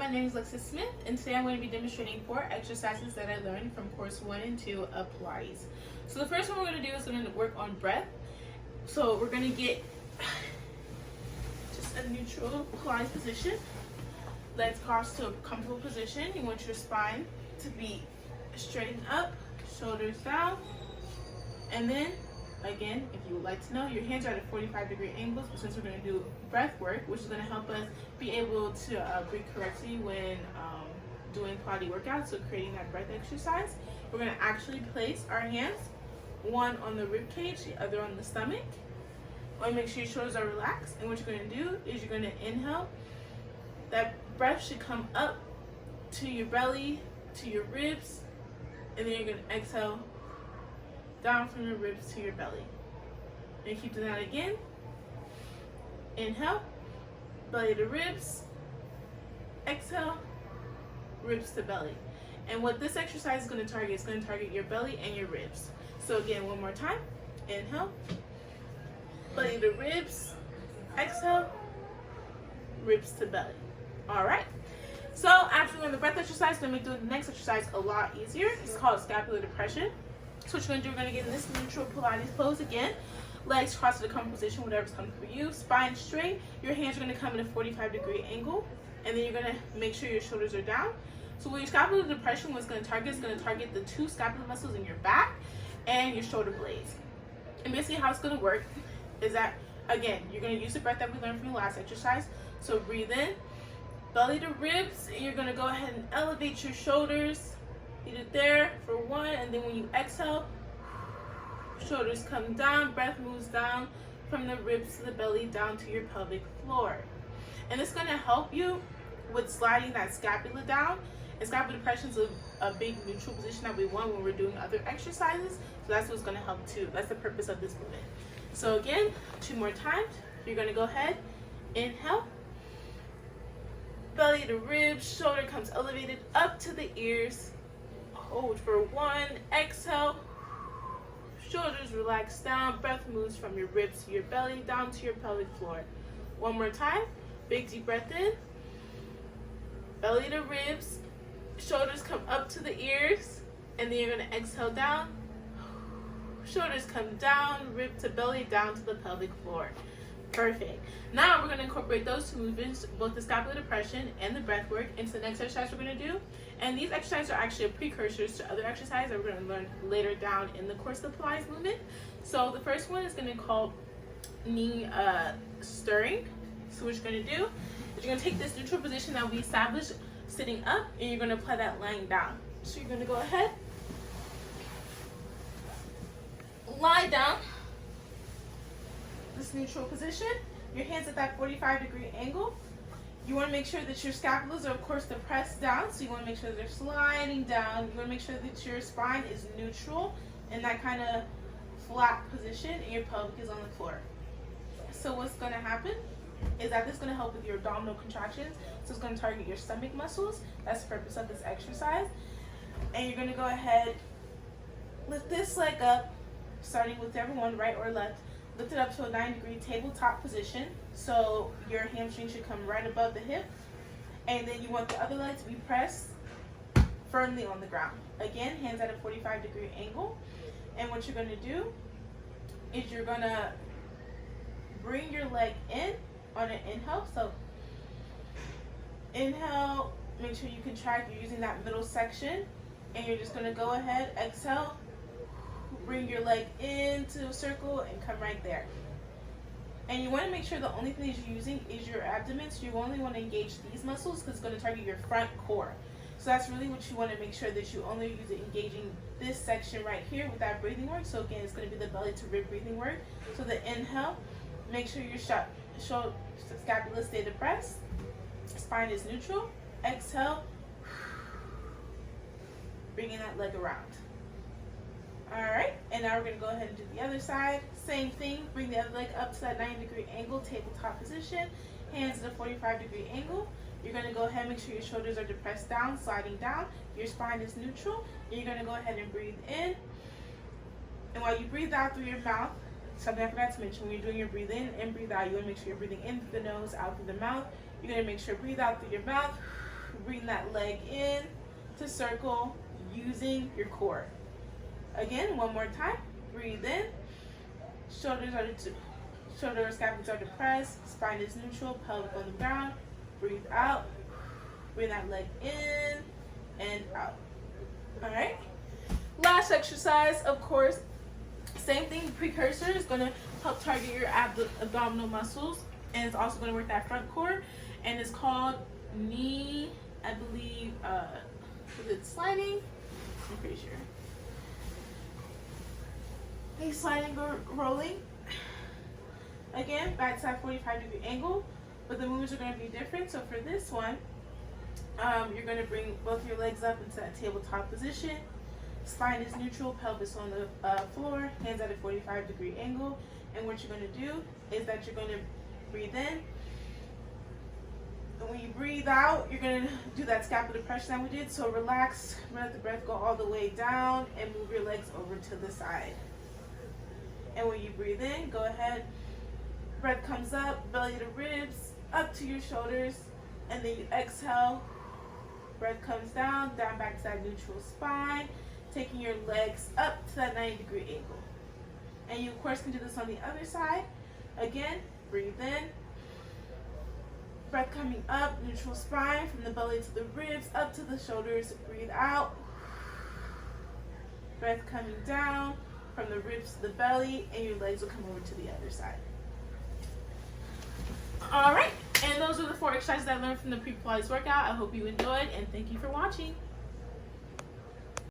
my name is Lexis Smith, and today I'm going to be demonstrating 4 exercises that I learned from course 1 and 2 of Pilates. So the first one we're going to do is going to work on breath. So we're going to get just a neutral Pilates position, legs crossed to a comfortable position. You want your spine to be straightened up, shoulders down, and then again, if you would like to know, your hands are at a 45-degree angle, since we're going to do breath work, which is going to help us be able to breathe correctly when doing Pilates workouts, so creating that breath exercise. We're going to actually place our hands, one on the rib cage, the other on the stomach. You want to make sure your shoulders are relaxed, and what you're going to do is you're going to inhale. That breath should come up to your belly, to your ribs, and then you're going to exhale down from your ribs to your belly. And keep doing that again. Inhale, belly to ribs, exhale, ribs to belly. And what this exercise is going to target is going to target your belly and your ribs. So again, one more time. Inhale, belly to ribs, exhale, ribs to belly. All right. So after doing the breath exercise, we're going to make the next exercise a lot easier. It's called scapular depression. So what you're going to do, we're going to get in this neutral Pilates pose again. Legs crossed to the comfortable position, whatever's comfortable for you. Spine straight. Your hands are going to come in a 45-degree angle. And then you're going to make sure your shoulders are down. So what your scapular depression was going to target the 2 scapular muscles in your back and your shoulder blades. And basically how it's going to work is that, again, you're going to use the breath that we learned from the last exercise. So breathe in, belly to ribs, and you're going to go ahead and elevate your shoulders. Leave it there for 1, and then when you exhale, shoulders come down, breath moves down from the ribs to the belly down to your pelvic floor. And it's going to help you with sliding that scapula down. And scapular depression is a big neutral position that we want when we're doing other exercises. So that's what's going to help too. That's the purpose of this movement. So again, 2 more times. You're going to go ahead, inhale, belly to ribs, shoulder comes elevated up to the ears. Hold for 1, exhale, shoulders relax down, breath moves from your ribs to your belly, down to your pelvic floor. 1 more time, big deep breath in, belly to ribs, shoulders come up to the ears, and then you're going to exhale down, shoulders come down, rib to belly, down to the pelvic floor. Perfect. Now we're going to incorporate those 2 movements, both the scapular depression and the breath work, into the next exercise we're going to do. And these exercises are actually precursors to other exercises that we're going to learn later down in the course of the Pilates movement. So the first one is going to be called knee stirring. So what you're going to do is you're going to take this neutral position that we established sitting up, and you're going to apply that lying down. So you're going to go ahead, lie down, this neutral position, your hands at that 45-degree angle. You want to make sure that your scapulas are, of course, depressed down, so you want to make sure they're sliding down. You want to make sure that your spine is neutral in that kind of flat position, and your pelvic is on the floor. So what's going to happen is that this is going to help with your abdominal contractions, so it's going to target your stomach muscles. That's the purpose of this exercise. And you're going to go ahead, lift this leg up, starting with whichever one, right or left. Lift it up to a 90-degree tabletop position, so your hamstring should come right above the hip. And then you want the other leg to be pressed firmly on the ground. Again, hands at a 45-degree angle. And what you're going to do is you're going to bring your leg in on an inhale. So inhale, make sure you contract. You're using that middle section. And you're just going to go ahead, exhale. Bring your leg into a circle and come right there. And you want to make sure the only thing that you're using is your abdomen. So you only want to engage these muscles because it's going to target your front core. So that's really what you want to make sure that you only use it engaging this section right here with that breathing work. So again, it's going to be the belly to rib breathing work. So the inhale, make sure your scapula stay depressed. Spine is neutral. Exhale, bringing that leg around. Alright, and now we're going to go ahead and do the other side. Same thing, bring the other leg up to that 90-degree angle, tabletop position. Hands at a 45-degree angle. You're going to go ahead and make sure your shoulders are depressed down, sliding down. Your spine is neutral. And you're going to go ahead and breathe in. And while you breathe out through your mouth, something I forgot to mention, when you're doing your breathe in and breathe out, you want to make sure you're breathing in through the nose, out through the mouth. You're going to make sure breathe out through your mouth, Bring that leg in to circle using your core. Again, one more time. Breathe in. Shoulders scapula are depressed. Spine is neutral. Pelvic on the ground. Breathe out. Bring that leg in and out. All right. Last exercise, of course, same thing. Precursor is going to help target your abdominal muscles, and it's also going to work that front core. And it's called knee, I believe, is it sliding? I'm pretty sure. Hey, sliding, rolling. Again, backside 45-degree angle, but the moves are going to be different. So for this one, you're going to bring both your legs up into that tabletop position. Spine is neutral, pelvis on the floor, hands at a 45-degree angle. And what you're going to do is that you're going to breathe in. And when you breathe out, you're going to do that scapular depression that we did. So relax, let the breath go all the way down, and move your legs over to the side. And when you breathe in, go ahead. Breath comes up, belly to ribs, up to your shoulders. And then you exhale. Breath comes down, back to that neutral spine. Taking your legs up to that 90-degree angle. And you, of course, can do this on the other side. Again, breathe in. Breath coming up, neutral spine, from the belly to the ribs, up to the shoulders. Breathe out. Breath coming down, from the ribs to the belly, and your legs will come over to the other side. All right, and those are the 4 exercises I learned from the pre-Pilates workout. I hope you enjoyed, and thank you for watching.